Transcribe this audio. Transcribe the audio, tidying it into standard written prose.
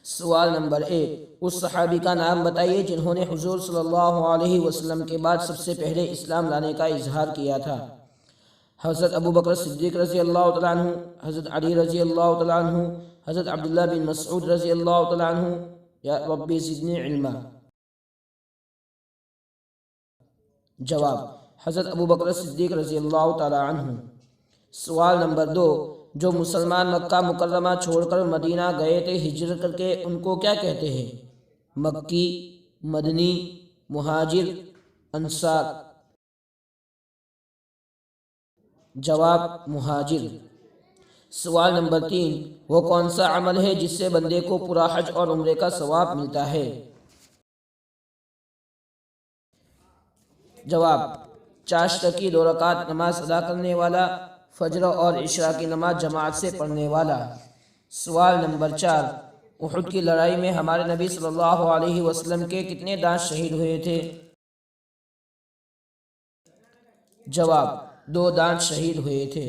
سوال نمبر 1، اس صحابی کا نام بتائیے جنہوں نے حضور صلی اللہ علیہ وسلم کے بعد سب سے پہلے اسلام لانے کا اظہار کیا تھا۔ حضرت ابو بکر صدیق رضی اللہ تعالیٰ عنہ، حضرت علی رضی اللہ تعالیٰ عنہ، حضرت عبداللہ بن مسعود رضی اللہ تعالیٰ عنہ، یا ربی زدنی علما۔ جواب: حضرت ابو بکر صدیق رضی اللہ تعالیٰ عنہ۔ سوال نمبر 2، جو مسلمان مکہ مکرمہ چھوڑ کر مدینہ گئے تھے ہجرت کر کے، ان کو کیا کہتے ہیں؟ مکی، مدنی، مہاجر، انصار؟ جواب: مہاجر۔ سوال نمبر 3، وہ کون سا عمل ہے جس سے بندے کو پورا حج اور عمرے کا ثواب ملتا ہے؟ جواب: چاشت کی 2 رکعت نماز ادا کرنے والا، فجر اور عشاء کی نماز جماعت سے پڑھنے والا۔ سوال نمبر 4، احد کی لڑائی میں ہمارے نبی صلی اللہ علیہ وسلم کے کتنے دانت شہید ہوئے تھے؟ جواب: 2 دانت شہید ہوئے تھے۔